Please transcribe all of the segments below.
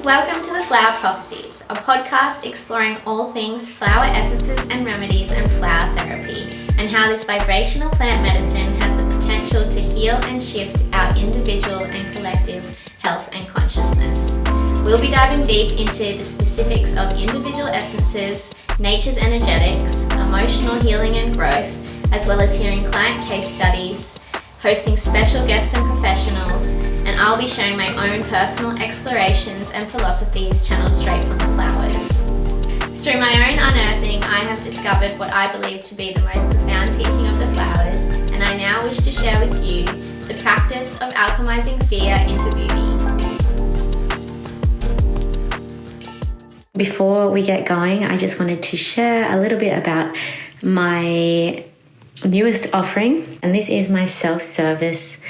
Welcome to the Flower Prophecies, a podcast exploring all things flower essences and remedies and flower therapy, and how this vibrational plant medicine has the potential to heal and shift our individual and collective health and consciousness. We'll be diving deep into the specifics of individual essences, nature's energetics, emotional healing and growth, as well as hearing client case studies, hosting special guests and professionals, and I'll be sharing my own personal explorations and philosophies channeled straight from the flowers. Through my own unearthing, I have discovered what I believe to be the most profound teaching of the flowers, and I now wish to share with you the practice of alchemizing fear into beauty. Before we get going, I just wanted to share a little bit about my newest offering, and this is my self-service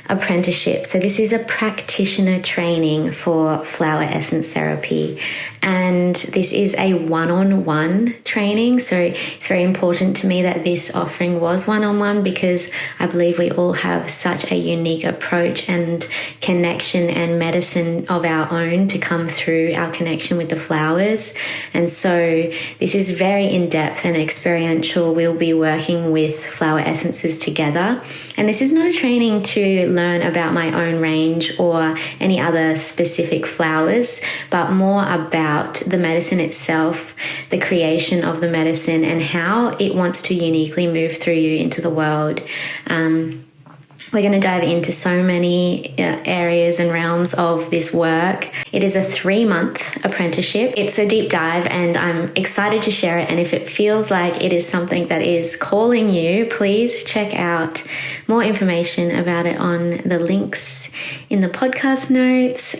apprenticeship. So this is a practitioner training for flower essence therapy, and this is a one-on-one training. So it's very important to me that this offering was one-on-one, because I believe we all have such a unique approach and connection and medicine of our own to come through our connection with the flowers. And so this is very in-depth and experiential. We'll be working with flower essences together, and this is not a training to learn about my own range or any other specific flowers, but more about the medicine itself, the creation of the medicine, and how it wants to uniquely move through you into the world. We're going to dive into so many areas and realms of this work. It is a 3-month apprenticeship. It's a deep dive, and I'm excited to share it. And if it feels like it is something that is calling you, please check out more information about it on the links in the podcast notes.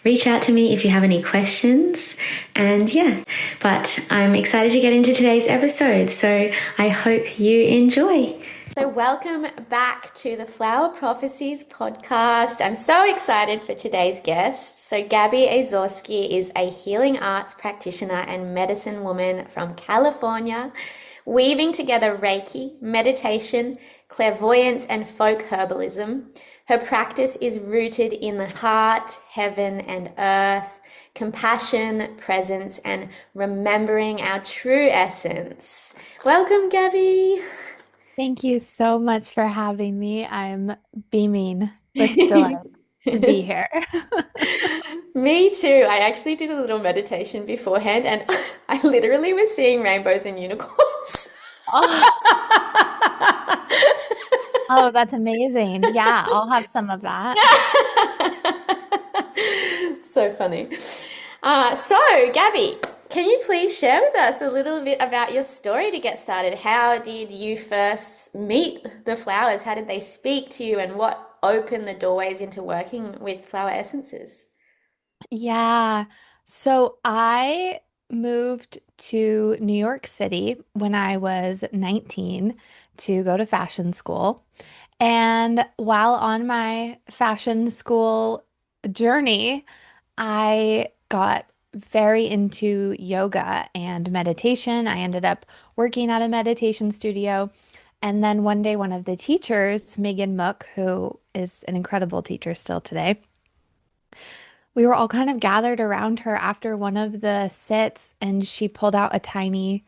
Reach out to me if you have any questions. And but I'm excited to get into today's episode. So I hope you enjoy. So welcome back to the Flower Prophecies podcast. I'm so excited for today's guest. So Gaby Azorsky is a healing arts practitioner and medicine woman from California, weaving together Reiki, meditation, clairvoyance, and folk herbalism. Her practice is rooted in the heart, heaven, and earth, compassion, presence, and remembering our true essence. Welcome, Gabby. Thank you so much for having me. I'm beaming with delight to be here. Me too. I actually did a little meditation beforehand, and I literally was seeing rainbows and unicorns. Oh, oh, that's amazing. Yeah, I'll have some of that. So funny. So, Gabby, can you please share with us a little bit about your story to get started? How did you first meet the flowers? How did they speak to you, and what opened the doorways into working with flower essences? Yeah. So I moved to New York City when I was 19 to go to fashion school. And while on my fashion school journey, I got very into yoga and meditation. I ended up working at a meditation studio. And then one day, one of the teachers, Megan Mook, who is an incredible teacher still today, we were all kind of gathered around her after one of the sits, and she pulled out a tiny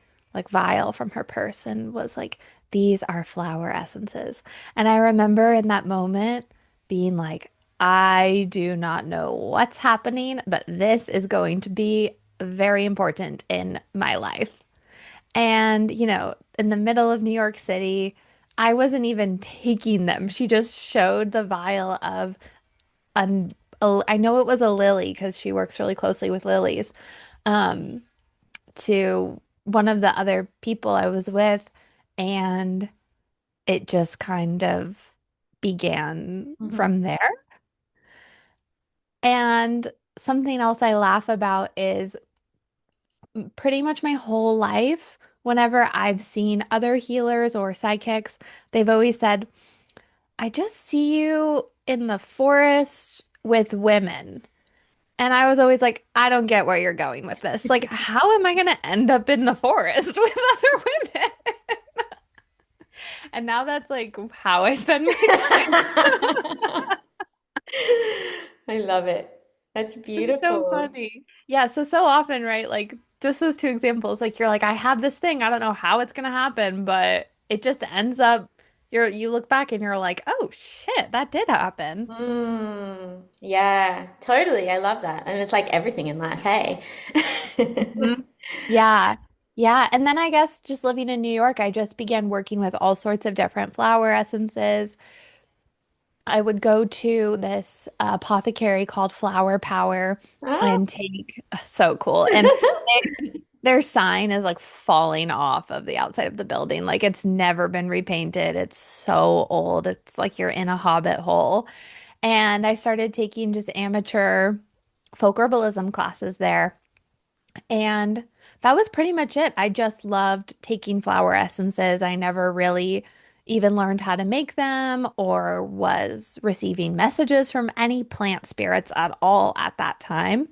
vial from her purse and was like, "These are flower essences." And I remember in that moment being like, I do not know what's happening, but this is going to be very important in my life. And, in the middle of New York City, I wasn't even taking them. She just showed the vial of, an, I know it was a lily because she works really closely with lilies, um, to one of the other people I was with. And it just kind of began Mhm. from there. And something else I laugh about is pretty much my whole life, whenever I've seen other healers or psychics, they've always said, "I just see you in the forest with women." And I was always like, I don't get where you're going with this. Like, how am I going to end up in the forest with other women? And now that's how I spend my time. I love it. That's It's so beautiful. funny. Yeah, so often, right? Like just those two examples, like you're like, I have this thing, I don't know how it's gonna happen, but it just ends up you look back and you're like, oh shit, that did happen. Yeah, totally. I love that. And it's like everything in life, hey? Mhm. Yeah. Yeah. And then I guess just living in New York, I just began working with all sorts of different flower essences. I would go to this apothecary called Flower Power Ah. and take so cool. And their sign is like falling off of the outside of the building. Like it's never been repainted. It's so old. It's like you're in a hobbit hole. And I started taking just amateur folk herbalism classes there. And that was pretty much it. I just loved taking flower essences. I never really even learned how to make them or was receiving messages from any plant spirits at all at that time.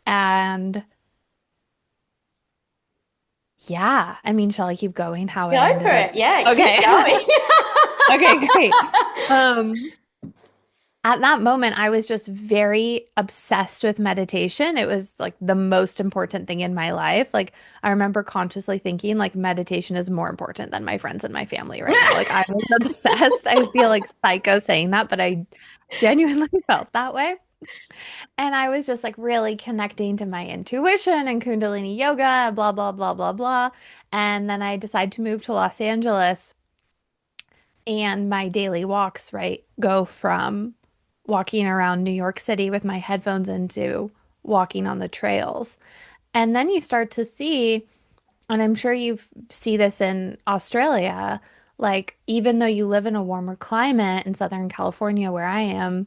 And yeah, I mean, shall I keep going how I Go for ended up? it. Yeah, keep Okay. going. Okay, great. Um, At that moment, I was just very obsessed with meditation. It was like the most important thing in my life. Like, I remember consciously thinking, like, meditation is more important than my friends and my family right now. Like, I was obsessed. I feel like psycho saying that, but I genuinely felt that way. And I was just like really connecting to my intuition and Kundalini yoga, blah, blah, blah, blah, blah. And then I decided to move to Los Angeles. And my daily walks, right, go from walking around New York City with my headphones into walking on the trails. And then you start to see, and I'm sure you see this in Australia, like even though you live in a warmer climate in Southern California where I am,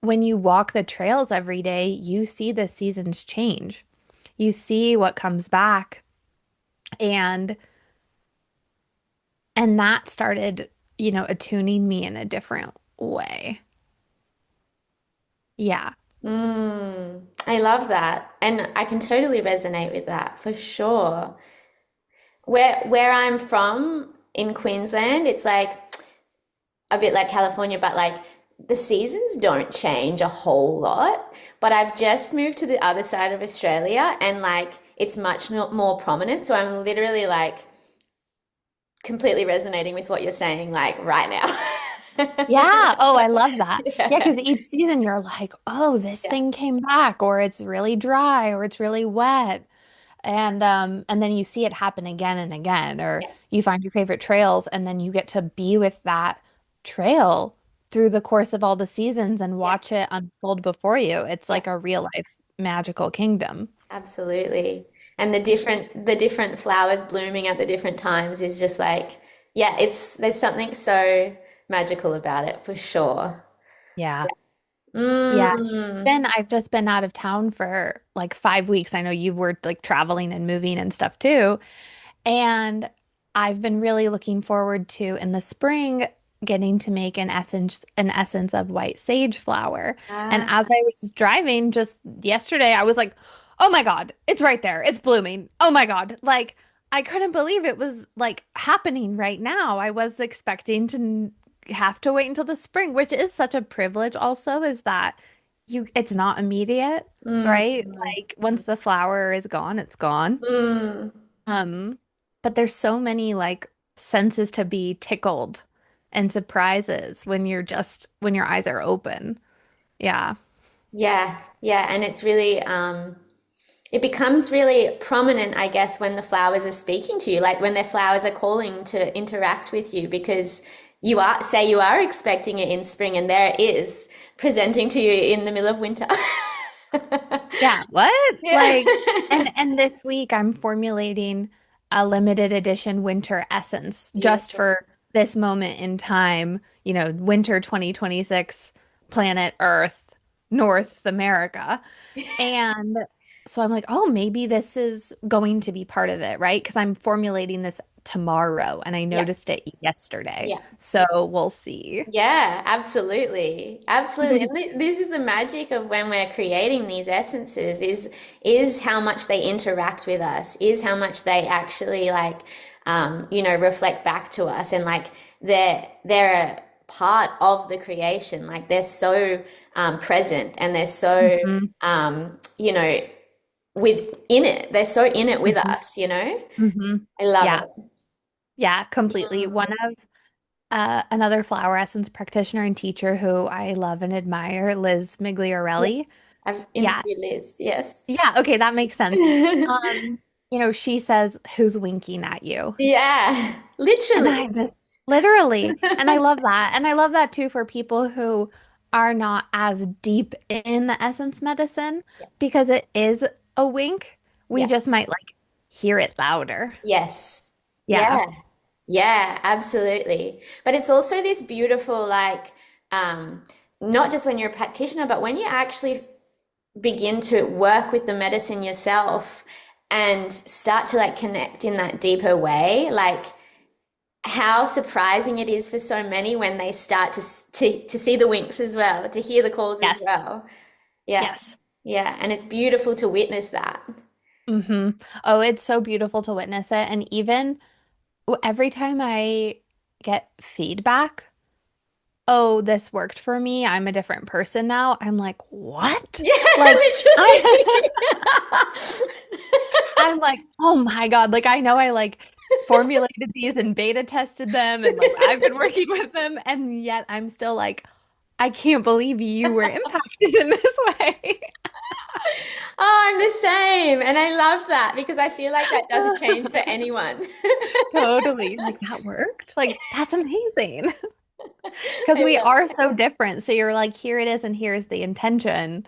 when you walk the trails every day, you see the seasons change. You see what comes back and that started, attuning me in a different way. Yeah. I love that. And I can totally resonate with that for sure. Where I'm from in Queensland, it's like a bit like California, but like the seasons don't change a whole lot. But I've just moved to the other side of Australia and like it's much more prominent. So I'm literally like completely resonating with what you're saying, like right now. Yeah. Oh, I love that. Yeah, Yeah. because each season you're like, oh, this Yeah. thing came back, or it's really dry, or it's really wet. And then you see it happen again and again, or Yeah. you find your favorite trails, and then you get to be with that trail through the course of all the seasons and Yeah. watch it unfold before you. It's Yeah. like a real life magical kingdom. Absolutely. And the different flowers blooming at the different times is just like, yeah, it's there's something so magical about it for sure. Yeah. Yeah. Mm. Then I've just been out of town for like 5 weeks. I know you were like traveling and moving and stuff too. And I've been really looking forward to in the spring getting to make an essence of white sage flower. And Ah. as I was driving just yesterday, I was like, "Oh my God, it's right there. It's blooming. Oh my God." Like I couldn't believe it was like happening right now. I was expecting to have to wait until the spring, which is such a privilege also is that it's not immediate, Mm. right? Like once the flower is gone, it's gone. Mm. Um, but there's so many like senses to be tickled and surprises when your eyes are open. Yeah. Yeah, yeah, and it's really it becomes really prominent, I guess, when the flowers are speaking to you, like when their flowers are calling to interact with you because you are expecting it in spring and there it is presenting to you in the middle of winter. Yeah. What? Yeah. Like, and this week I'm formulating a limited edition winter essence just Beautiful. for this moment in time, winter 2026, planet Earth, North America. And so I'm like, oh, maybe this is going to be part of it, right? Because I'm formulating this tomorrow and I Yeah, noticed it yesterday. yeah. So we'll see. Yeah, absolutely. Absolutely. And this is the magic of when we're creating these essences is how much they interact with us, is how much they actually like reflect back to us and like they're part of the creation. Like they're so present and they're so, Hmm. you know, within it. They're so in it with Hmm. us, you know? Hmm. I love Yeah. it. Yeah, completely. Mm. One of another flower essence practitioner and teacher who I love and admire, Liz Yeah, Migliorelli. I've Yeah. interviewed Liz, yes. Yeah, okay, that makes sense. She says, "Who's winking at you?" Yeah, And literally. I just literally, and I love that. And I love that too for people who are not as deep in the essence medicine Yeah, because it is a wink. We yeah, just might like hear it louder. yes. Yeah. Yeah, yeah, absolutely. But it's also this beautiful, like, um, not just when you're a practitioner, but when you actually begin to work with the medicine yourself and start to like connect in that deeper way, like how surprising it is for so many when they start to see the winks as well, to hear the calls as Yes. well. Yeah. Yes. Yeah, and it's beautiful to witness that. Hmm. Oh, it's so beautiful to witness it. And even every time I get feedback, oh, this worked for me. I'm a different person now. I'm like, what? Yeah, Like, literally. I'm like, oh my God. Like, I know I like formulated these and beta tested them and like I've been working with them. And yet I'm still like, I can't believe you were impacted in this way. Oh, I'm the same. And I love that because I feel like that doesn't change for anyone. Totally. Like, that worked? Like, that's amazing. Because I we love are it. so different. So you're like, here it is, and here's the intention.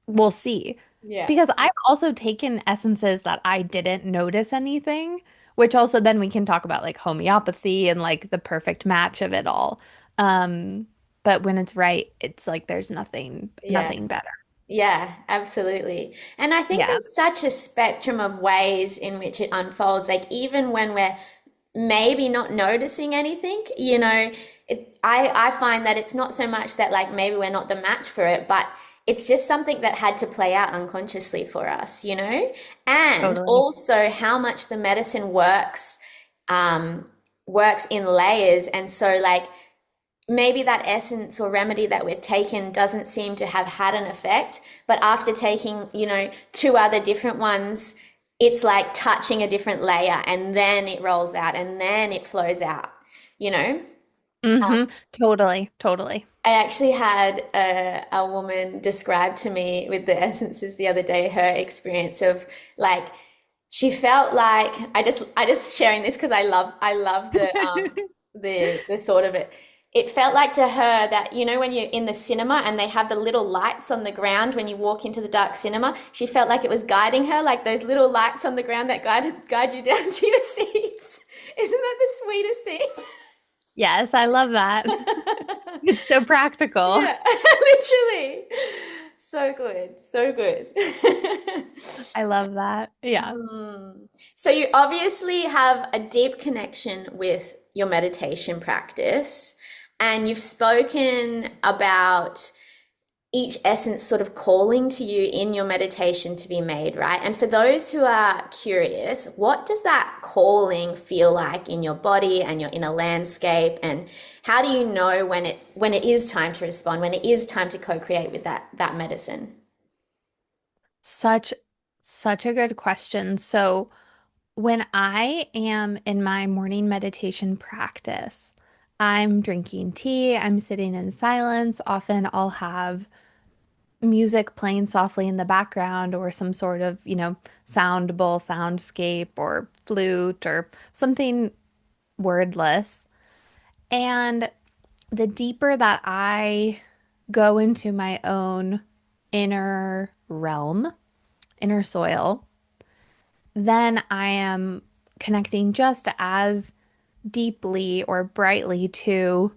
We'll see. Yeah. Because I've also taken essences that I didn't notice anything, which also then we can talk about like homeopathy and like the perfect match of it all. Um, but when it's right, it's like there's Yeah. nothing better. Yeah, absolutely. And I think Yeah, there's such a spectrum of ways in which it unfolds. Like even when we're maybe not noticing anything, I find that it's not so much that like maybe we're not the match for it, but it's just something that had to play out unconsciously for us, you know? And totally. also how much the medicine um, works in layers. And so like maybe that essence or remedy that we've taken doesn't seem to have had an effect, but after taking, two other different ones, it's like touching a different layer and then it rolls out and then it flows out, you know? Hmm. Totally, totally. I actually had a woman describe to me with the essences the other day her experience of like she felt like I just sharing this because I love the thought of it. It felt like to her that when you're in the cinema and they have the little lights on the ground when you walk into the dark cinema, she felt like it was guiding her, like those little lights on the ground that guide you down to your seats. Isn't that the sweetest thing? Yes, I love that. It's so practical. Yeah, literally. So good, so good. I love that. Yeah. Mm. So you obviously have a deep connection with your meditation practice, and you've spoken about each essence sort of calling to you in your meditation to be made, right? And for those who are curious, what does that calling feel like in your body and your inner landscape? And how do you know when it is time to respond, when it is time to co-create with that medicine? Such, such a good question. So, when I am in my morning meditation practice, I'm drinking tea, I'm sitting in silence. Often I'll have music playing softly in the background or some sort of, sound bowl, soundscape, or flute or something wordless. And the deeper that I go into my own inner realm, inner soil, then I am connecting just as deeply or brightly to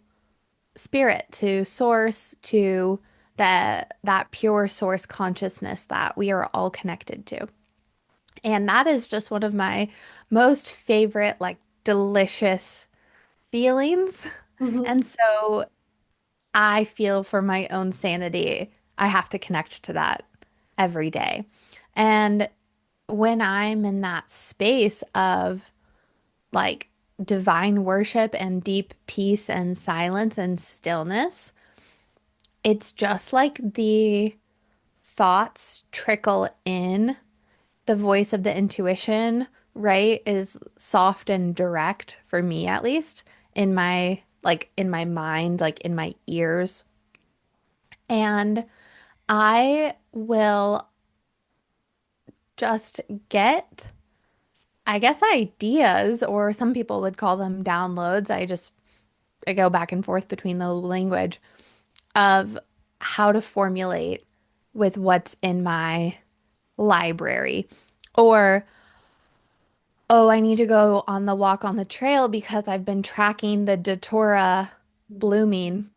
spirit, to source, to that pure source consciousness that we are all connected to. And that is just one of my most favorite, like delicious feelings. Mhm. And so I feel for my own sanity, I have to connect to that every day. And when I'm in that space of like divine worship and deep peace and silence and stillness, it's just like the thoughts trickle in. The voice of the intuition, right, is soft and direct for me at least in my mind, like in my ears. And I will just get, I guess, ideas, or some people would call them downloads. I go back and forth between the language of how to formulate with what's in my library. Or, oh, I need to go on the walk on the trail because I've been tracking the datura blooming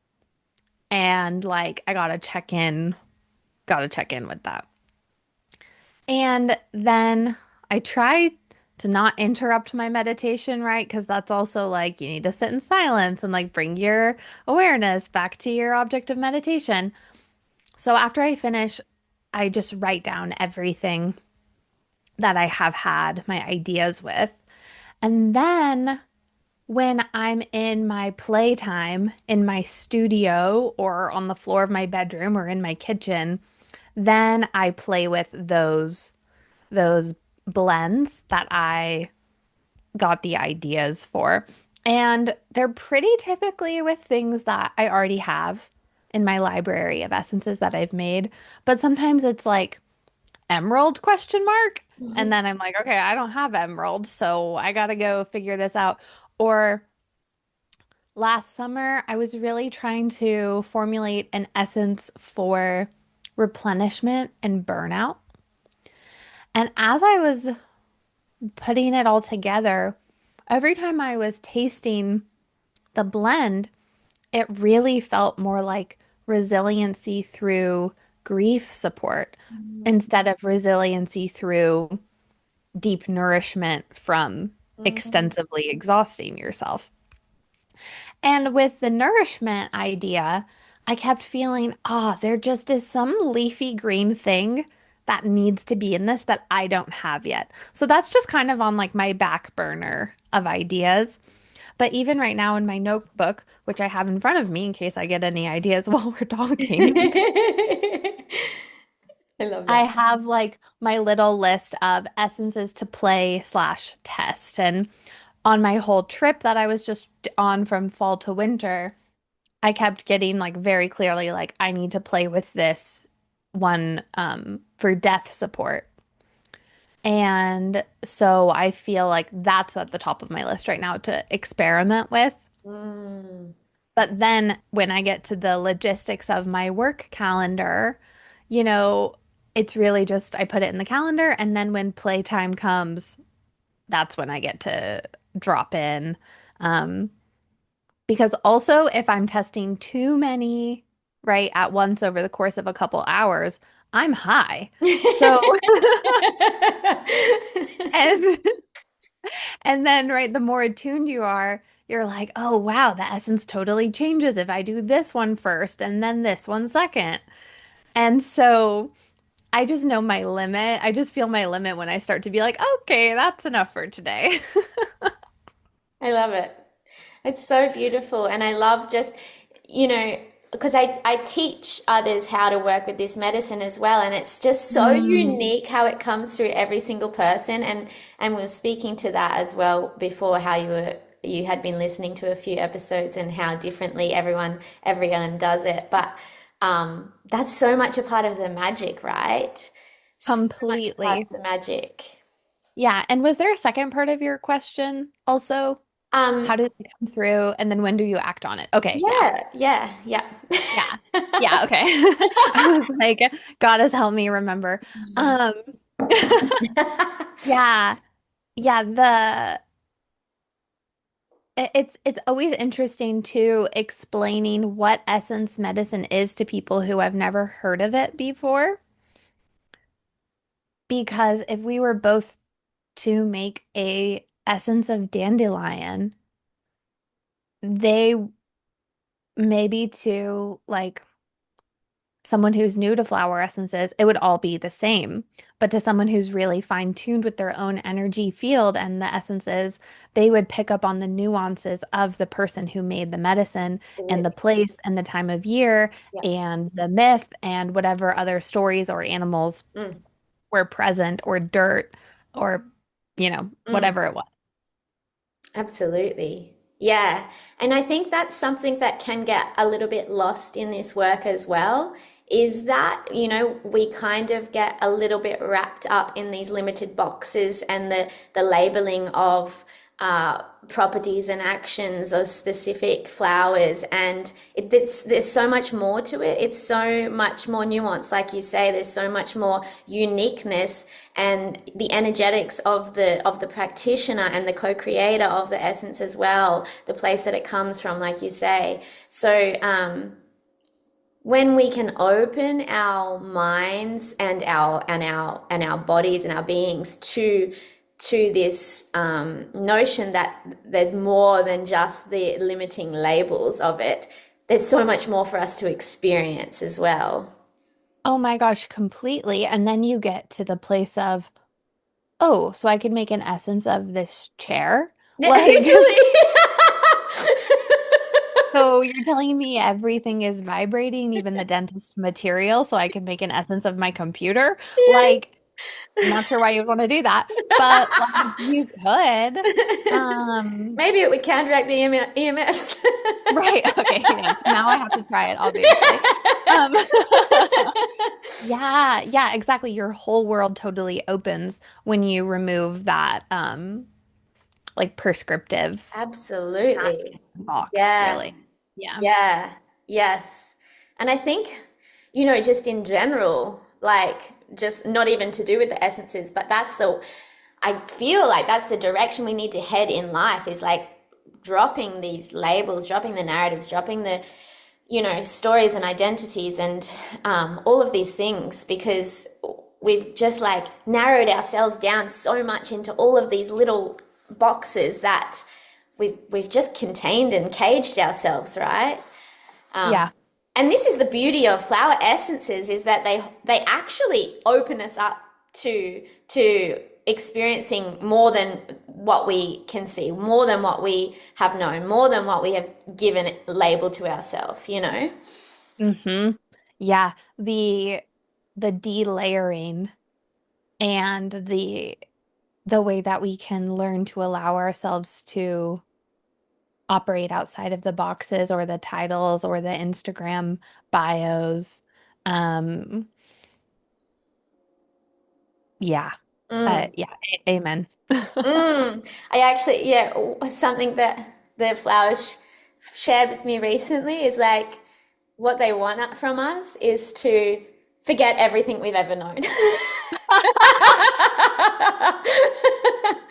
and like I gotta check in with that. And then I try to not interrupt my meditation, right? Because that's also like you need to sit in silence and like bring your awareness back to your object of meditation. So after I finish, I just write down everything that I have had my ideas with. And then when I'm in my playtime in my studio or on the floor of my bedroom or in my kitchen, then I play with those blends that I got the ideas for. And they're pretty typically with things that I already have in my library of essences that I've made, but sometimes it's like emerald question mark. And then I'm like, okay, I don't have emerald, so I gotta go figure this out. Or last summer, I was really trying to formulate an essence for replenishment and burnout. And as I was putting it all together, every time I was tasting the blend, it really felt more like resiliency through grief support instead of resiliency through deep nourishment from Mm. extensively exhausting yourself. And with the nourishment idea, I kept feeling, there just is some leafy green thing that needs to be in this that I don't have yet. So that's just kind of on like my back burner of ideas. But even right now in my notebook, which I have in front of me in case I get any ideas while we're talking, I love I that. have like my little list of essences to play slash test. And on my whole trip that I was just on from fall to winter, I kept getting like very clearly like I need to play with this one for death support. And so I feel like that's at the top of my list right now to experiment with. Mm. But then when I get to the logistics of my work calendar, you know, it's really just I put it in the calendar and then when playtime comes, that's when I get to drop in. Um, Because also, if I'm testing too many, right, at once over the course of a couple hours, I'm high. So, and and then, right, the more attuned you are, you're like, oh, wow, the essence totally changes if I do this one first and then this one second. And so I just know my limit. I just feel my limit when I start to be like, okay, that's enough for today. I love it. It's so beautiful. And I love just, because I teach others how to work with this medicine as well. And it's just so Mm, unique how it comes through every single person. And we were speaking to that as well before, how you had been listening to a few episodes and how differently everyone does it. But that's so much a part of the magic, right? So much a part completely. of the magic. Yeah. And was there a second part of your question also? Um, How did it come through? And then when do you act on it? Okay, yeah. yeah, yeah, yeah. Yeah. Yeah, okay. I was like, God has helped me remember. Um, yeah. Yeah, it's always interesting too explaining what essence medicine is to people who have never heard of it before. Because if we were both to make a essence of dandelion, they maybe to like someone who's new to flower essences, it would all be the same. But to someone who's really fine-tuned with their own energy field and the essences, they would pick up on the nuances of the person who made the medicine and the Absolutely. place and the time of year Yeah. and the myth and whatever other stories or animals Mm, were present or dirt or, mm. whatever it was. Absolutely. Yeah. And I think that's something that can get a little bit lost in this work as well, is that, we kind of get a little bit wrapped up in these limited boxes and the labeling of properties and actions of specific flowers. And there's so much more to it. It's so much more nuanced. Like you say, there's so much more uniqueness and the energetics of the practitioner and the co-creator of the essence as well, the place that it comes from, like you say. So when we can open our minds and our bodies and our beings to this notion that there's more than just the limiting labels of it, there's so much more for us to experience as well. Oh my gosh, completely. And then you get to the place of, oh, so I could make an essence of this chair? Like, Literally. so you're telling me everything is vibrating, even the dentist material, so I can make an essence of my computer? Like, I'm not sure why you'd want to do that, but like you could. Um, Maybe it would counteract the EMFs. right. Okay, yes. Now I have to try it, obviously. Um, yeah, yeah, exactly. Your whole world totally opens when you remove that like prescriptive Absolutely. masking box, Yeah. really. Yeah. Yeah. Yes. And I think, just in general, like just not even to do with the essences, but I feel like that's the direction we need to head in life, is like dropping these labels, dropping the narratives, dropping the, stories and identities and all of these things, because we've just like narrowed ourselves down so much into all of these little boxes that we've just contained and caged ourselves, right? Um, Yeah. and this is the beauty of flower essences, is that they actually open us up to experiencing more than what we can see, more than what we have known, more than what we have given label to ourselves. hmm Yeah. The delayering and the way that we can learn to allow ourselves to operate outside of the boxes or the titles or the Instagram bios. Um, yeah. Mm. Yeah, amen. I actually, yeah, something that the flowers shared with me recently is like what they want from us is to forget everything we've ever known.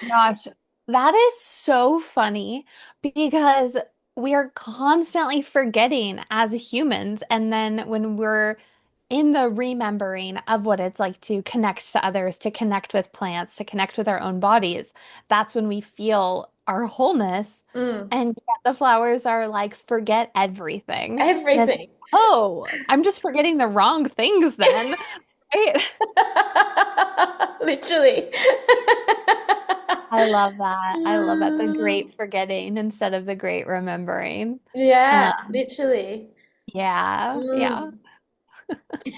Gosh, that is so funny because we are constantly forgetting as humans. And then when we're in the remembering of what it's like to connect to others, to connect with plants, to connect with our own bodies, that's when we feel our wholeness. Mm, And yet the flowers are like, forget everything. And it's, everything. oh, I'm just forgetting the wrong things then. Right? Literally. I love that. I love that. The Mm, great forgetting instead of the great remembering. yeah, Um, literally. yeah, yeah.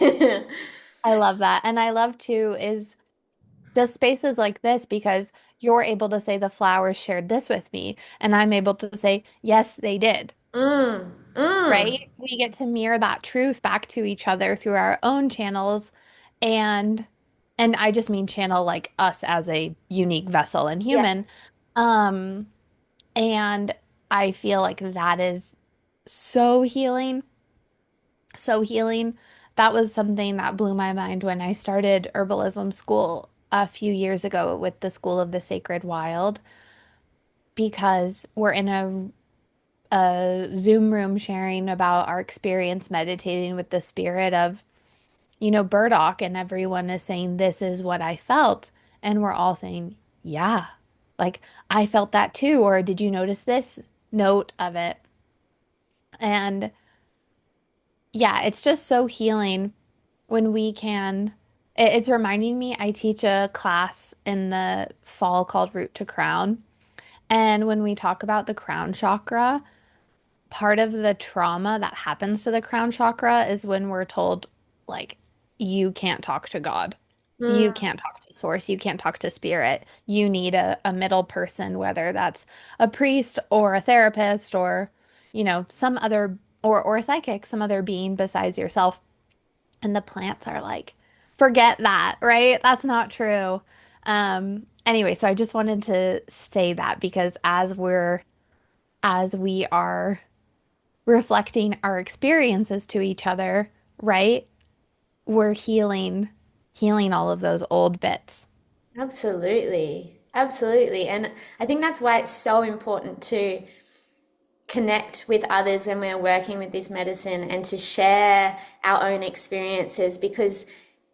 Mm. I love that. And I love too is the spaces like this because you're able to say the flowers shared this with me, and I'm able to say, yes, they did. Mm, Right? mm. We get to mirror that truth back to each other through our own channels and I just mean channel like us as a unique vessel and Yeah. human. Um And I feel like that is so healing, so healing. That was something that blew my mind when I started herbalism school a few years ago with the School of the Sacred Wild, because we're in a Zoom room sharing about our experience meditating with the spirit of, burdock, and everyone is saying, this is what I felt. And we're all saying, yeah, like I felt that too. Or did you notice this note of it? And yeah, it's just so healing when we can. It's reminding me, I teach a class in the fall called Root to Crown. And when we talk about the crown chakra, part of the trauma that happens to the crown chakra is when we're told, like, you can't talk to God. You Mm, can't talk to source. You can't talk to spirit. You need a middle person, whether that's a priest or a therapist or, some other, or a psychic, some other being besides yourself. And the plants are like, forget that, right? That's not true. Anyway, so I just wanted to say that because as we are reflecting our experiences to each other, right? We're healing all of those old bits. absolutely. Absolutely. And I think that's why it's so important to connect with others when we're working with this medicine and to share our own experiences because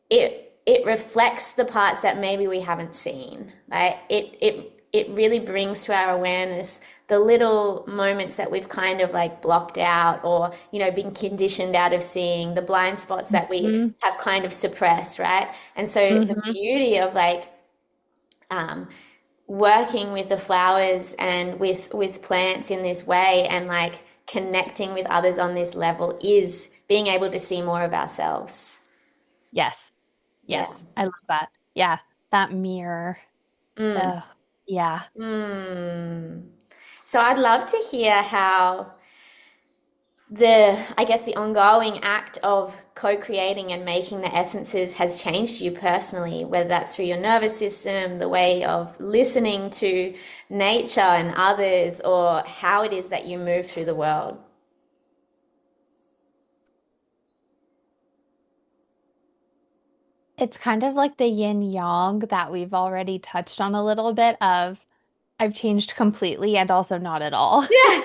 it reflects the parts that maybe we haven't seen. Like it really brings to our awareness the little moments that we've kind of like blocked out or been conditioned out of seeing, the blind spots that we Hmm. have kind of suppressed, right? And so the Hmm. beauty of like um, working with the flowers and with plants in this way and like connecting with others on this level is being able to see more of ourselves. Yes. Yeah. Yes. I love that. Yeah. That mirror. Mm. Oh, yeah. Mm. So I'd love to hear how I guess the ongoing act of co-creating and making the essences has changed you personally, whether that's through your nervous system, the way of listening to nature and others, or how it is that you move through the world. It's kind of like the yin yang that we've already touched on a little bit of I've changed completely and also not at all. Yeah.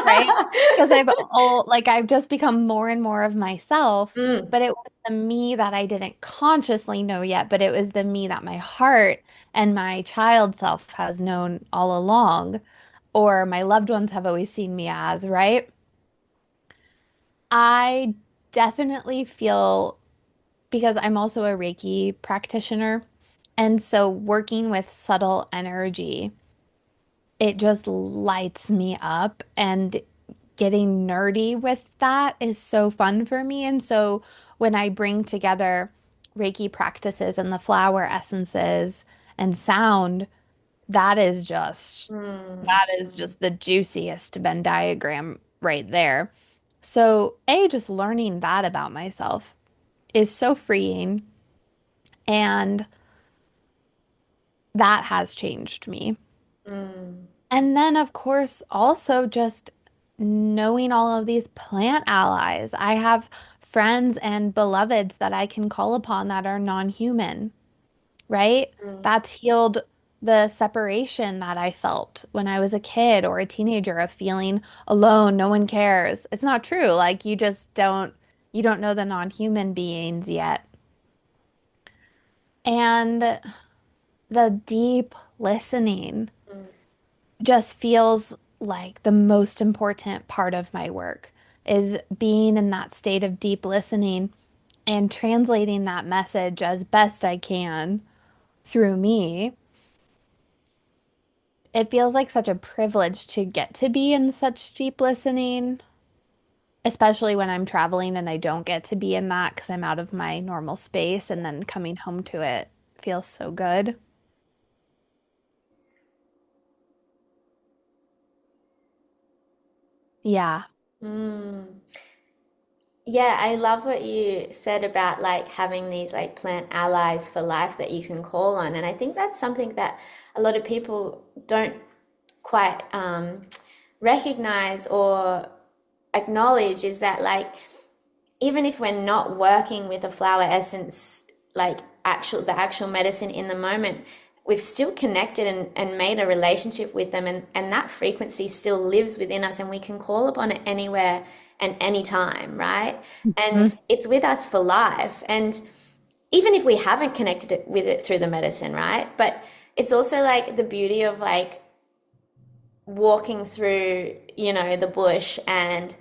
Right? Because I've just become more and more of myself, Mm, but it was the me that I didn't consciously know yet, but it was the me that my heart and my child self has known all along, or my loved ones have always seen me as, right? I definitely feel because I'm also a Reiki practitioner, and so working with subtle energy, it just lights me up and getting nerdy with that is so fun for me. And so when I bring together Reiki practices and the flower essences and sound, that is just mm, that is just the juiciest Venn diagram right there. So, just learning that about myself is so freeing, and that has changed me. mm, And then, of course, also just knowing all of these plant allies. I have friends and beloveds that I can call upon that are non-human, right? mm. That's healed the separation that I felt when I was a kid or a teenager of feeling alone, no one cares. It's not true. Like you don't know the non-human beings yet. And the deep listening just feels like the most important part of my work is being in that state of deep listening and translating that message as best I can through me. It feels like such a privilege to get to be in such deep listening, especially when I'm traveling and I don't get to be in that because I'm out of my normal space and then coming home to it feels so good. Yeah. Mm. Yeah, I love what you said about like having these like plant allies for life that you can call on. And I think that's something that a lot of people don't quite recognize or acknowledge is that like even if we're not working with a flower essence, like the actual medicine in the moment, we've still connected and made a relationship with them and that frequency still lives within us and we can call upon it anywhere and anytime, right? And Mhm. it's with us for life. And even if we haven't connected with it through the medicine, right? But it's also like the beauty of like walking through, the bush and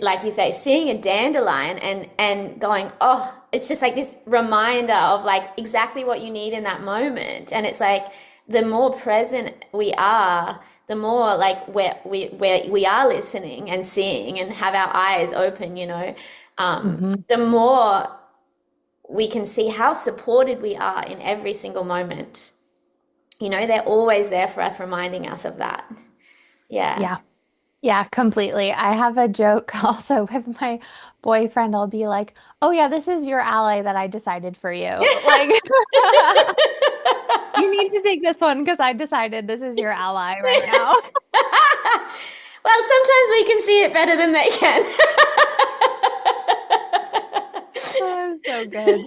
like you say, seeing a dandelion and going, oh, it's just like this reminder of like exactly what you need in that moment. And it's like the more present we are, the more like we are listening and seeing and have our eyes open, Hmm. the more we can see how supported we are in every single moment. They're always there for us, reminding us of that. Yeah. Yeah. Yeah, completely. I have a joke also with my boyfriend. I'll be like, "Oh yeah, this is your ally that I decided for you." Like, you need to take this one because I decided this is your ally right now. Well, sometimes we can see it better than they can. Oh, so good.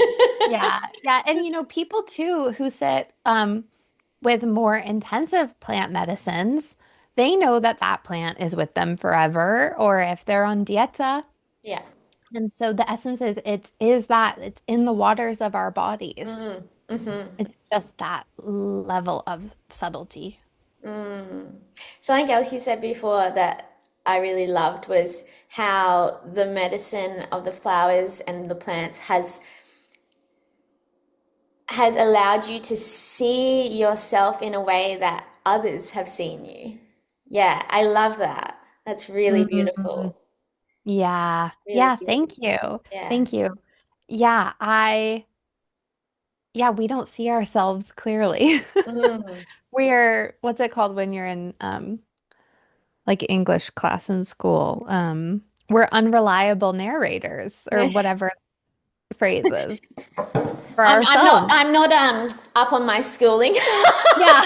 Yeah. Yeah. And people too who sit with more intensive plant medicines, they know that that plant is with them forever, or if they're on dieta. Yeah. And so the essence is is that it's in the waters of our bodies. Mm, hmm. It's just that level of subtlety. Mm. Something else you said before that I really loved was how the medicine of the flowers and the plants has allowed you to see yourself in a way that others have seen you. Yeah, I love that. That's really Mm. beautiful. Yeah. Really Yeah, beautiful. thank you. Yeah. Thank you. Yeah, yeah, we don't see ourselves clearly. Mm. We're, what's it called when you're in like English class in school? We're unreliable narrators or whatever phrases for I'm our I'm not phone. I'm not up on my schooling. Yeah.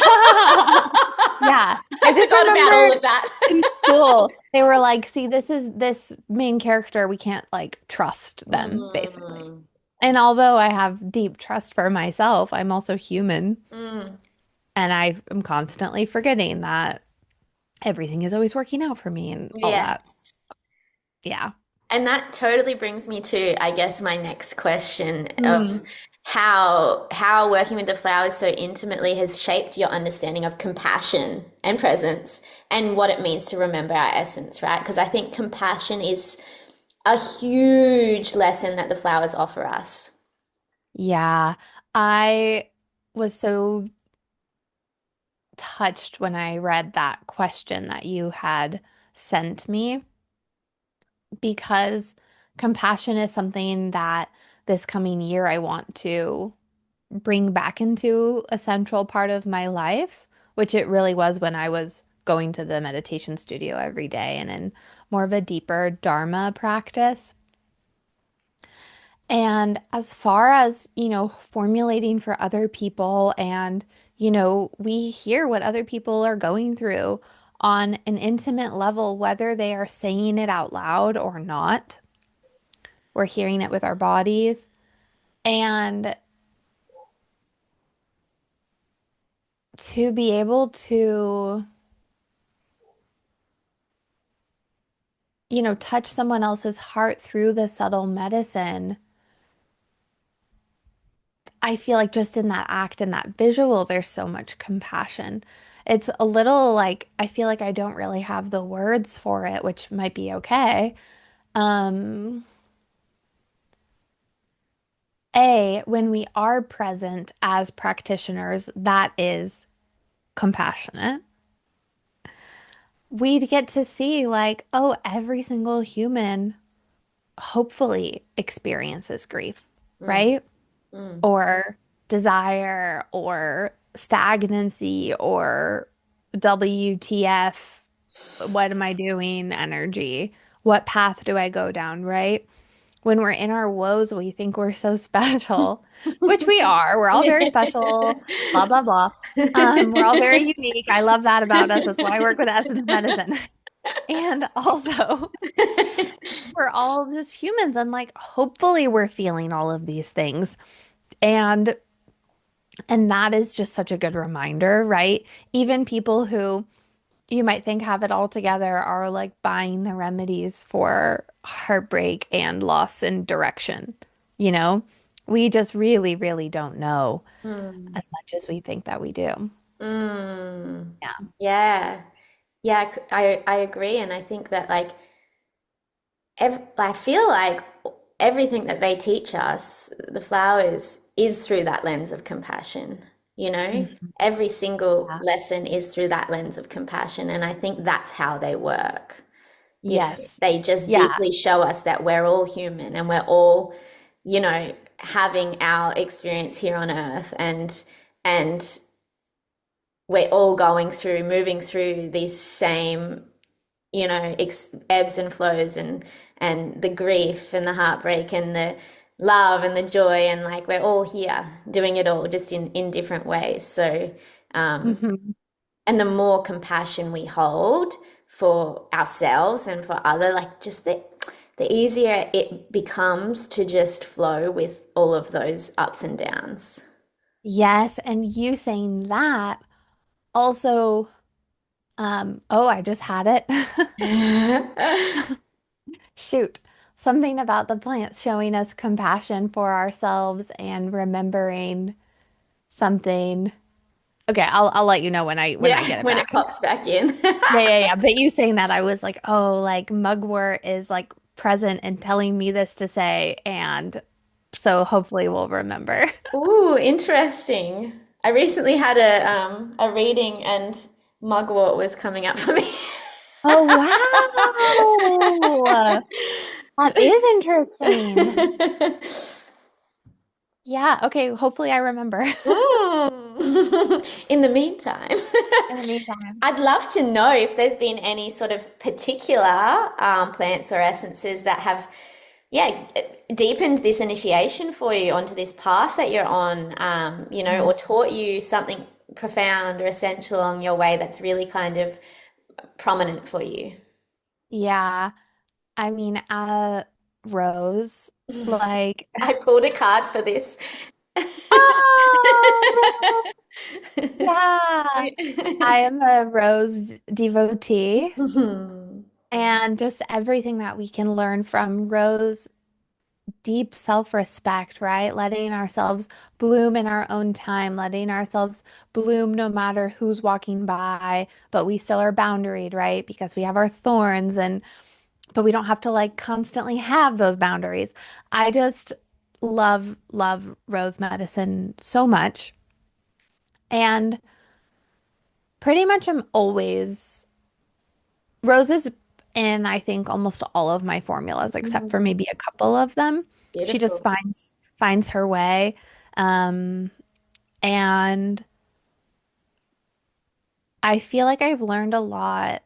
Yeah. I I just forgot about remember all of that. in school, they were like, see, this is this main character. We can't like trust them, basically. Mm, And although I have deep trust for myself, I'm also human. mm, And I am constantly forgetting that everything is always working out for me and all yeah. that. Yeah. And that totally brings me to, I guess, my next question of Mm. how working with the flowers so intimately has shaped your understanding of compassion and presence and what it means to remember our essence, right? Because I think compassion is a huge lesson that the flowers offer us. Yeah. I was so touched when I read that question that you had sent me because compassion is something that this coming year I want to bring back into a central part of my life, which it really was when I was going to the meditation studio every day and in more of a deeper Dharma practice. And as far as, formulating for other people and, we hear what other people are going through on an intimate level, whether they are saying it out loud or not. We're hearing it with our bodies. And to be able to, touch someone else's heart through the subtle medicine, I feel like just in that act and that visual, there's so much compassion. It's a little like I feel like I don't really have the words for it, which might be okay. Um, when we are present as practitioners, that is compassionate. We get to see like, oh, every single human hopefully experiences grief, Mm, right? mm, Or desire or stagnancy or WTF, what am I doing energy? What path do I go down, right? When we're in our woes, we think we're so special, which we are. We're all very special, blah, blah, blah. We're all very unique. I love that about us. That's why I work with Essence Medicine. And also, we're all just humans, and like, hopefully, we're feeling all of these things. And that is just such a good reminder, right? Even people who you might think have it all together are like buying the remedies for heartbreak and loss and direction. You know, we just really, really don't know mm, as much as we think that we do. mm. Yeah. Yeah. Yeah, I agree. And I think that like I feel like everything that they teach us, the flowers, is through that lens of compassion. You know, Mhm. every single Yeah. lesson is through that lens of compassion. And I think that's how they work. You know, Yes. they just Yeah. deeply show us that we're all human and we're all, having our experience here on earth, and we're all going through, moving through these same, ebbs and flows, and the grief and the heartbreak and the love and the joy, and like we're all here doing it all just in different ways. So um Mhm. and the more compassion we hold for ourselves and for other, like just the easier it becomes to just flow with all of those ups and downs. Yes, and you saying that also, oh, I just had it. Shoot. Something about the plants showing us compassion for ourselves and remembering something. Okay, I'll let you know when I Yeah, get it when back. it pops back in. Yeah, yeah, yeah. But you saying that, I was like, oh, like mugwort is like present and telling me this to say, and so hopefully we'll remember. Ooh, interesting. I recently had a reading and mugwort was coming up for me. Oh, wow. That is interesting. Yeah, okay, hopefully I remember In the meantime, in the meantime. I'd love to know if there's been any sort of particular plants or essences that have, yeah, deepened this initiation for you onto this path that you're on, or taught you something profound or essential along your way that's really kind of prominent for you. Yeah, I mean, Rose, like, I pulled a card for this. oh, yeah, I am a Rose devotee. And just everything that we can learn from Rose, deep self-respect, right? Letting ourselves bloom in our own time, letting ourselves bloom no matter who's walking by, but we still are boundaried, right? Because we have our thorns and but we don't have to like constantly have those boundaries. I just love rose medicine so much. And pretty much I'm always roses in I think almost all of my formulas except for maybe a couple of them. She just Beautiful. finds her way. Um, and I feel like I've learned a lot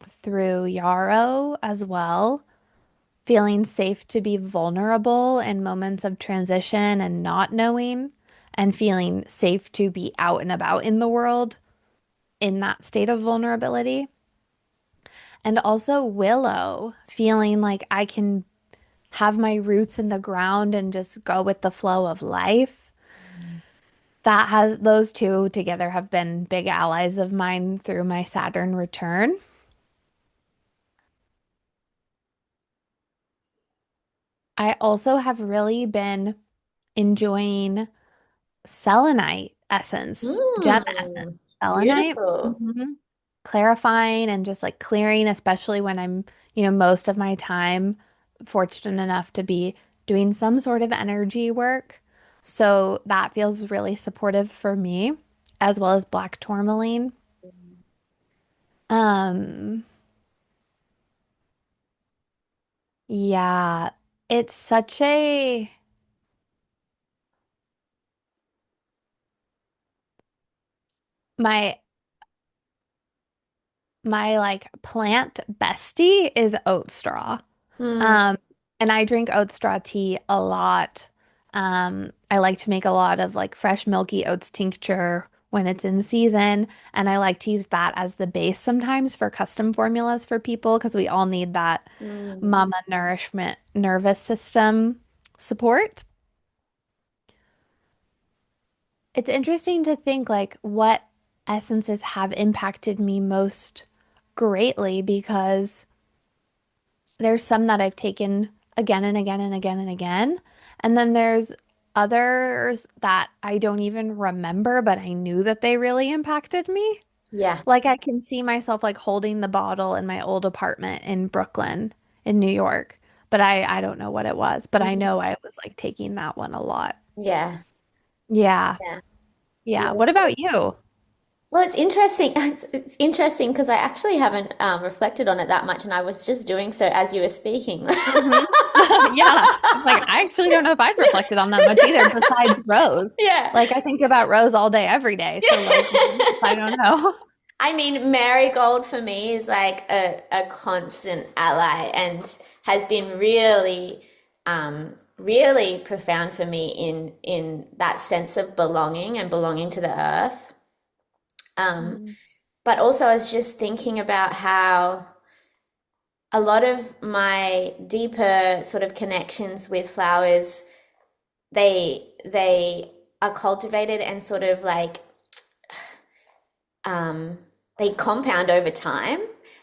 through Yarrow as well. Feeling safe to be vulnerable in moments of transition and not knowing, and feeling safe to be out and about in the world in that state of vulnerability. And also Willow, feeling like I can have my roots in the ground and just go with the flow of life. That has those two together have been big allies of mine through my Saturn return. I also have really been enjoying selenite essence, gem essence, Mm, selenite. beautiful. Clarifying and just like clearing, especially when I'm most of my time fortunate enough to be doing some sort of energy work. So that feels really supportive for me, as well as black tourmaline. Um, yeah, it's such a my my like plant bestie is oat straw. Mm, Um, and I drink oat straw tea a lot. I like to make a lot of like fresh milky oats tincture when it's in season, and I like to use that as the base sometimes for custom formulas for people because we all need that mm. mama nourishment nervous system support. It's interesting to think like what essences have impacted me most greatly because there's some that I've taken again and again and again and again. And then there's others that I don't even remember, but I knew that they really impacted me. Yeah. Like I can see myself like holding the bottle in my old apartment in Brooklyn in New York, but I don't know what it was, but I Mhm. know I was like taking that one a lot. Yeah. Yeah. Yeah. Yeah. What Beautiful. about you? Well, it's interesting. It's interesting because I actually haven't reflected on it that much, and I was just doing so as you were speaking. Hmm. Yeah. I'm like, I actually don't know if I've reflected on that much either, besides Rose. Yeah. Like, I think about Rose all day, every day. So, like, I don't know. I mean, Marigold for me is like a constant ally and has been really profound for me in that sense of belonging and belonging to the earth. Um, Mm, but also, I was just thinking about how a lot of my deeper sort of connections with flowers, they are cultivated and sort of like um, they compound over time.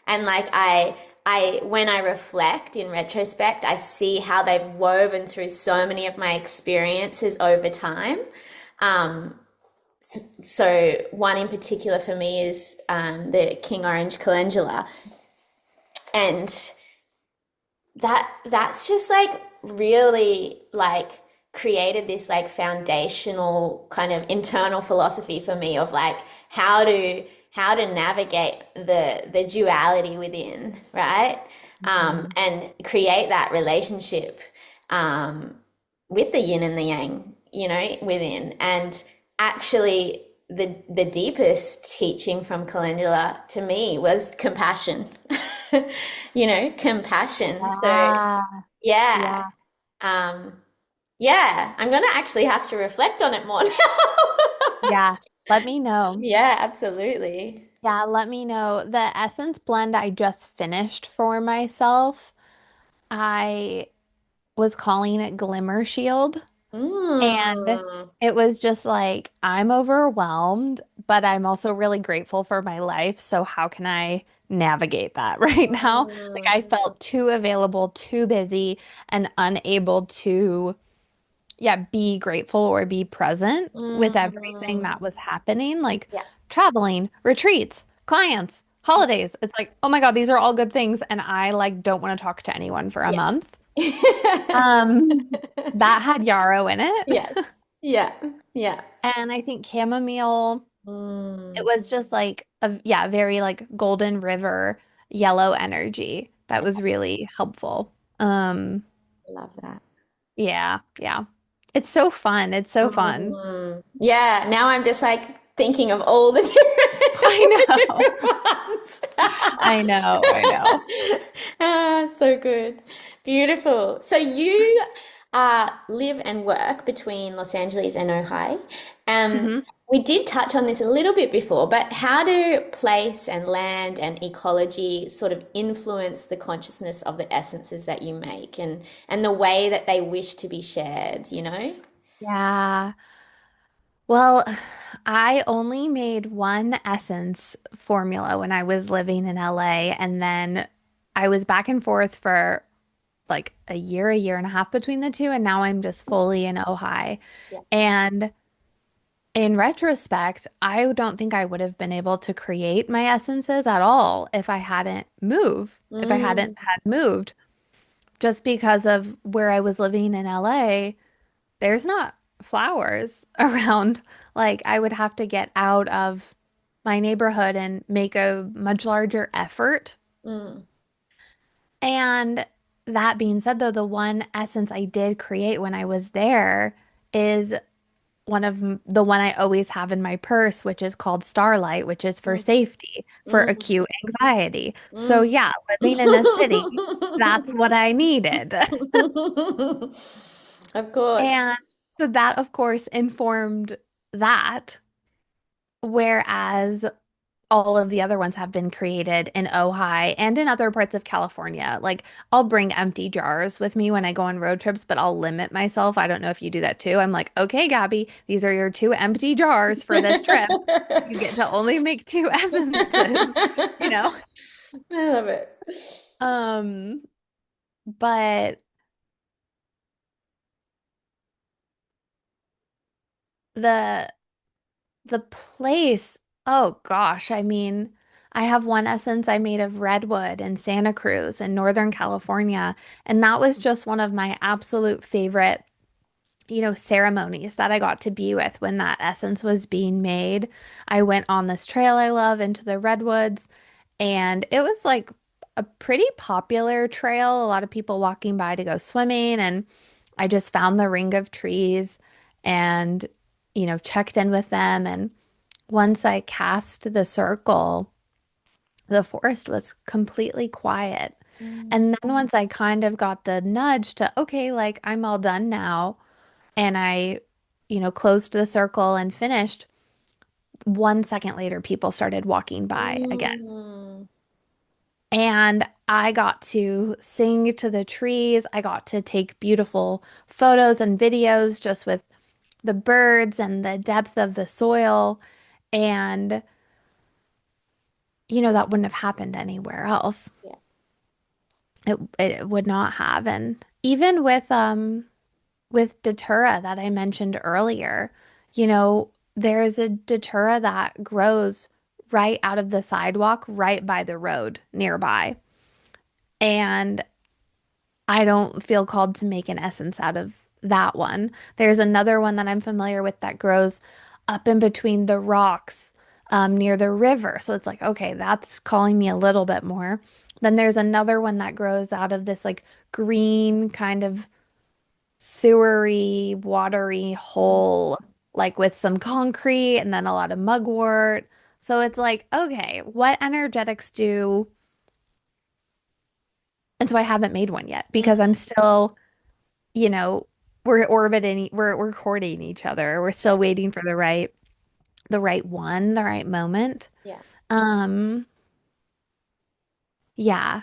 And like I when I reflect in retrospect, I see how they've woven through so many of my experiences over time. Um, so one in particular for me is the King Orange Calendula, and that's just like really like created this like foundational kind of internal philosophy for me of like how to navigate the duality within, right? mm, And create that relationship um, with the yin and the yang, within. And actually, the deepest teaching from Calendula to me was compassion. Compassion. So yeah. yeah, Yeah. um, yeah, I'm gonna actually have to reflect on it more now. Yeah. Let me know. Yeah, absolutely. Yeah. Let me know. The essence blend I just finished for myself, I was calling it Glimmer Shield. And Mm, it was just like, I'm overwhelmed, but I'm also really grateful for my life. So, how can I navigate that right now? Like, mm, I felt too available, too busy, and unable to, yeah, be grateful or be present with everything mm. that was happening, like Yeah. traveling, retreats, clients, holidays. It's like, oh my God, these are all good things. And I like don't want to talk to anyone for a Yes. month. That had yarrow in it. Yes. Yeah. Yeah. And I think chamomile, it Mm. was just like a yeah, very like golden river yellow energy that Yeah. was really helpful. Um, Love that. yeah, yeah. It's so fun. It's so fun. Yeah, now I'm just like thinking of all the different, all I the know. different I know. I know. ones. So good. Beautiful. So you live and work between Los Angeles and Ojai. Hmm. We did touch on this a little bit before, but how do place and land and ecology sort of influence the consciousness of the essences that you make and the way that they wish to be shared, you know? Yeah. Well, I only made one essence formula when I was living in LA, and then I was back and forth for like a year and a half between the two, and now I'm just fully in Ojai. Yeah. And in retrospect, I don't think I would have been able to create my essences at all if I hadn't Mm, had moved, just because of where I was living in LA, there's not flowers around. Like I would have to get out of my neighborhood and make a much larger effort. mm, And that being said, though, the one essence I did create when I was there is the one I always have in my purse, which is called Starlight, which is for mm, safety, for mm, acute anxiety. So mm. yeah, living in a city, that's what I needed. Of course. And so that, of course, informed that, whereas all of the other ones have been created in Ojai and in other parts of California. Like I'll bring empty jars with me when I go on road trips, but I'll limit myself. I don't know if you do that too. I'm like, okay, Gabby, these are your two empty jars for this trip. You get to only make two essences, you know? I love it. Um, but the the place, oh gosh, I mean, I have one essence I made of redwood in Santa Cruz in Northern California, and that was just one of my absolute favorite, ceremonies that I got to be with when that essence was being made. I went on this trail I love into the redwoods, and it was like a pretty popular trail, a lot of people walking by to go swimming, and I just found the ring of trees and, checked in with them. And once I cast the circle, the forest was completely quiet. Mm. And then once I kind of got the nudge to, okay, like I'm all done now, and I, closed the circle and finished, 1 second later, people started walking by again. Mm. And I got to sing to the trees. I got to take beautiful photos and videos just with the birds and the depth of the soil. And, that wouldn't have happened anywhere else. Yeah. It would not have. And even with datura that I mentioned earlier, there's a datura that grows right out of the sidewalk, right by the road nearby. And I don't feel called to make an essence out of that one. There's another one that I'm familiar with that grows up in between the rocks near the river. So it's like, okay, that's calling me a little bit more. Then there's another one that grows out of this like green kind of sewery, watery Mm. hole, like with some concrete and then a lot of mugwort. So it's like, okay, what energetics do? And so I haven't made one yet Mm. because I'm still, you know, we're orbiting, we're courting each other. We're Yeah. still waiting for the right one, the right moment. Yeah. Um, yeah.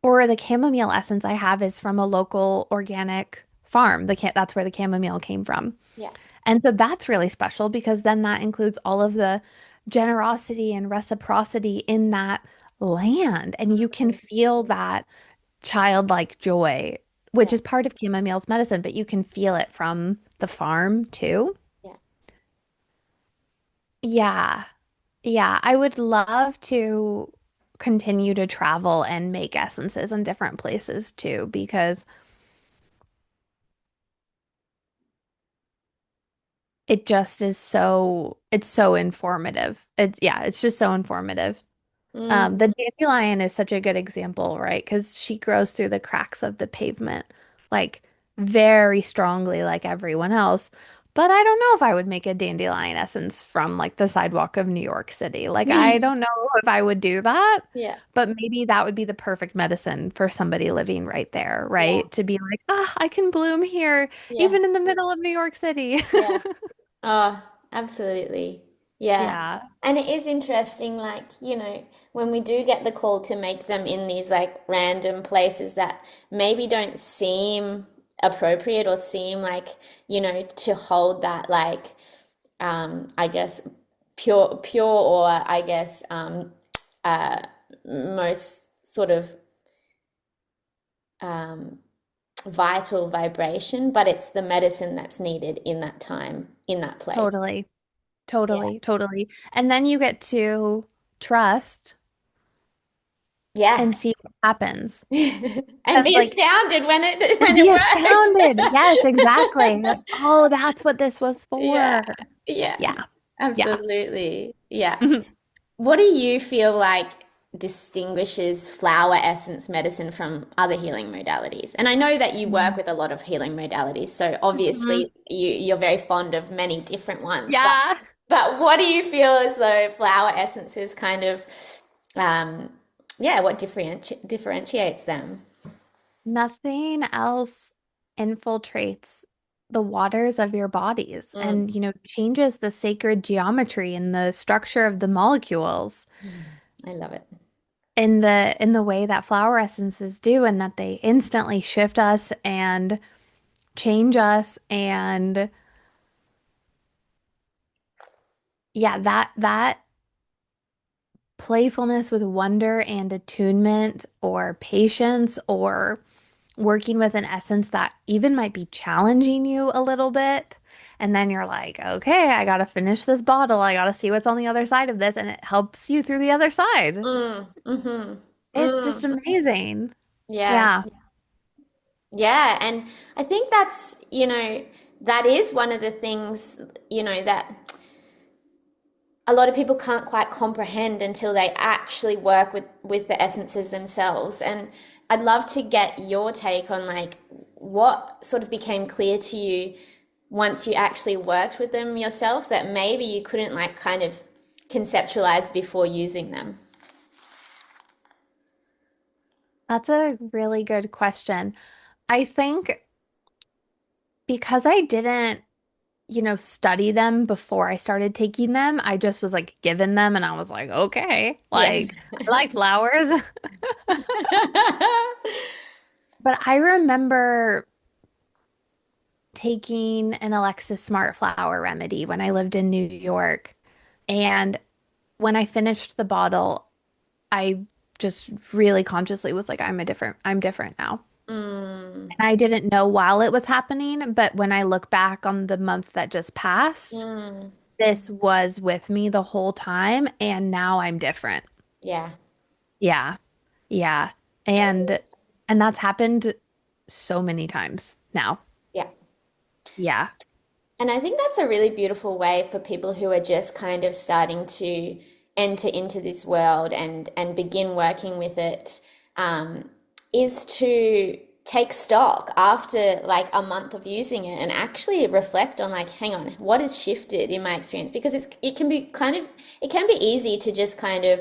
Or the chamomile essence I have is from a local organic farm. That's where the chamomile came from. Yeah. And so that's really special because then that includes all of the generosity and reciprocity in that land. And you can Mm. feel that childlike joy, which Yeah. is part of chamomile's medicine, but you can feel it from the farm too. Yeah. Yeah. Yeah. I would love to continue to travel and make essences in different places too, because it just is it's so informative. It's just so informative. Mm. The dandelion is such a good example, right? Because she grows through the cracks of the pavement, like very strongly, like everyone else. But I don't know if I would make a dandelion essence from like the sidewalk of New York City. Like, I don't know if I would do that, Yeah. but maybe that would be the perfect medicine for somebody living right there, Yeah. right? To be like, ah, I can bloom here, Yeah. even in the middle of New York City. Yeah. Oh, absolutely. Yeah. Yeah, And it is interesting, like, when we do get the call to make them in these like random places that maybe don't seem appropriate or seem like, to hold that like I guess pure or I guess uh most sort of um vital vibration, but it's the medicine that's needed in that time, in that place. totally. Yeah. Totally, totally. And then you get to trust Yeah. and see what happens. And Because be like astounded when it when be it works. astounded. Yes, exactly. Like, oh, that's what this was Yeah. for. Yeah. Yeah. Yeah. Absolutely. Yeah. Mhm. What do you feel like distinguishes flower essence medicine from other healing modalities? And I know that you work with a lot of healing modalities, so Mhm. obviously you're very fond of many different ones. But Yeah. what do you feel as though flower essences kind of um what differentiates them? Nothing else infiltrates the waters of your bodies Mm. and, changes the sacred geometry and the structure of the molecules I love it. in the way that flower essences do, and that they instantly shift us and change us. And yeah, that playfulness with wonder and attunement or patience or working with an essence that even might be challenging you a little bit. And then you're like, okay, I gotta finish this bottle. I gotta see what's on the other side of this. And it helps you through the other side. Mm-hmm. It's just amazing. Yeah. Yeah. Yeah. And I think that's, that is one of the things, that a lot of people can't quite comprehend until they actually work with the essences themselves. And I'd love to get your take on like what sort of became clear to you once you actually worked with them yourself that maybe you couldn't like kind of conceptualize before using them. That's a really good question. I think because I didn't, study them before I started taking them, I just was like given them and I was like, okay, Yeah. like I like flowers. But I remember taking an Alexis Smart flower remedy when I lived in New York. And when I finished the bottle, I just really consciously was like, I'm different now. Mm, And I didn't know while it was happening, but when I look back on the month that just passed, mm, this was with me the whole time, and now I'm different. yeah. Yeah. Yeah. And that's happened so many times now. Yeah. Yeah. And I think that's a really beautiful way for people who are just kind of starting to enter into this world and begin working with it, um, is to take stock after like a month of using it and actually reflect on like, hang on, what has shifted in my experience? Because it can be it can be easy to just kind of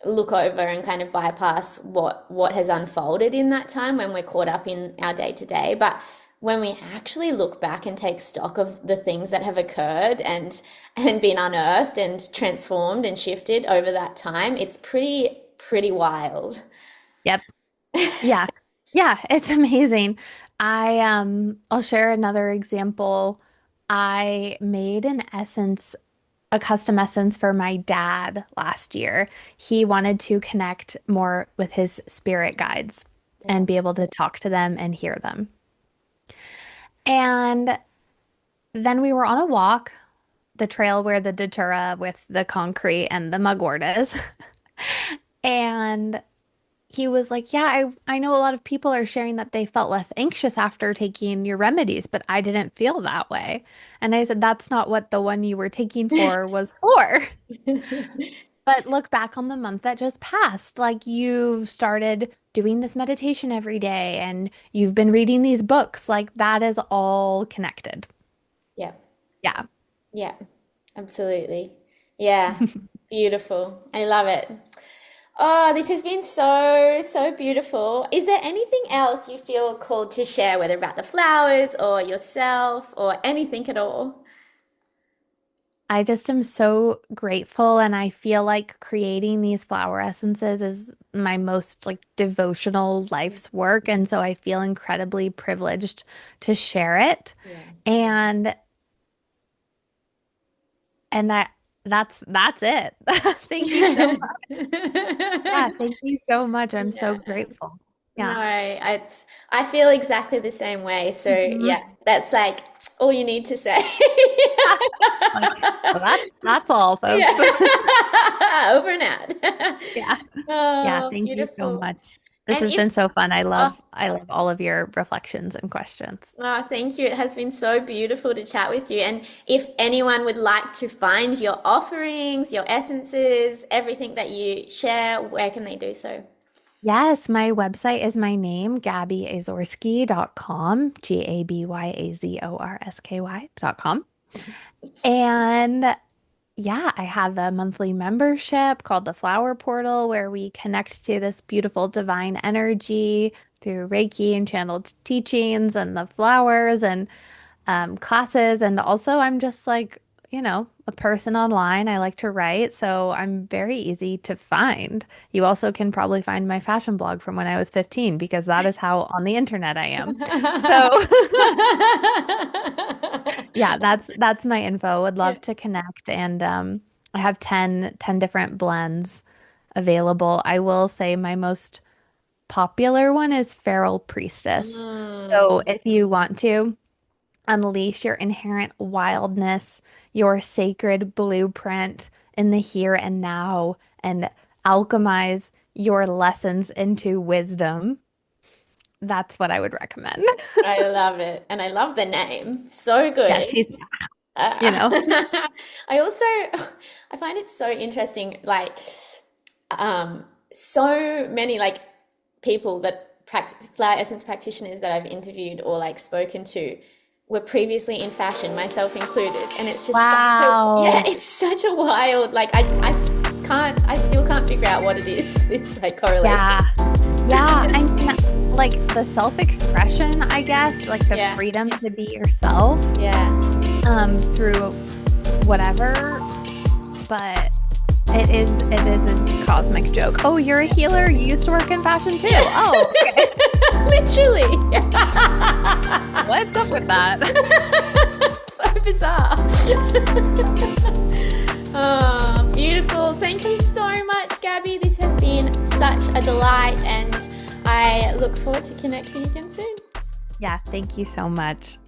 look over and kind of bypass what has unfolded in that time when we're caught up in our day to day. But when we actually look back and take stock of the things that have occurred and been unearthed and transformed and shifted over that time, it's pretty wild. Yep. Yeah. Yeah, it's amazing. I'll share another example. I made a custom essence for my dad last year. He wanted to connect more with his spirit guides Yeah. and be able to talk to them and hear them. And then we were on a walk, the trail where the datura with the concrete and the mugwort is. And he was like, yeah, I know a lot of people are sharing that they felt less anxious after taking your remedies, but I didn't feel that way. And I said, that's not what the one you were taking for was for. But look back on the month that just passed. Like you've started doing this meditation every day and you've been reading these books. Like that is all connected. Yeah. Yeah. Yeah. Absolutely. Yeah. Beautiful. I love it. Oh, this has been so beautiful. Is there anything else you feel called to share, whether about the flowers or yourself or anything at all? I just am so grateful and I feel like creating these flower essences is my most like devotional life's work and so I feel incredibly privileged to share it. Yeah. And and that's it. Thank you so much. Yeah, thank you so much. I'm so Yeah. grateful. No, Yeah. I feel exactly the same way. So yeah, Mhm. that's like all you need to say. Like, well, that's all, folks. Yeah. Over and out. Yeah. Yeah, Oh, thank you so beautiful. much. This And has if been so fun. oh, I love all of your reflections and questions. thank you. It has been so beautiful to chat with you. And if anyone would like to find your offerings, your essences, everything that you share, where can they do so? Yes, my website is my name, gabyazorsky.com, GABYAZORSKY.com. And yeah, I have a monthly membership called the Flower Portal where we connect to this beautiful divine energy through Reiki and channeled teachings and the flowers and classes. And also, I'm just like, a person online. I like to write, so I'm very easy to find. You also can probably find my fashion blog from when I was 15 because that is how on the internet I am. So, yeah, that's my info. Would Yeah. love to connect and I have ten different blends available. I will say my most popular one is feral priestess. So Mm, if you want to unleash your inherent wildness, your sacred blueprint in the here and now, and alchemize your lessons into wisdom, that's what I would recommend. I love it. And I love the name. So Yeah, good. she's, Uh, you know. I also I find it so interesting, like so many like people that practice flower essence practitioners that I've interviewed or like spoken to were previously in fashion, myself included, and it's just such a yeah, Wow. it's such a wild like can't I still can't figure out what it is. It's like correlation. Yeah. Yeah. I mean, like the self-expression, I guess, like the Yeah, freedom to be yourself, yeah. through whatever, but it is a cosmic joke. Oh, you're a healer. You used to work in fashion too. Oh, okay. Literally. What's up with that? So bizarre. Oh, beautiful. Thank you so much, Gabby. This has been such a delight, and I look forward to connecting again soon. Yeah, thank you so much.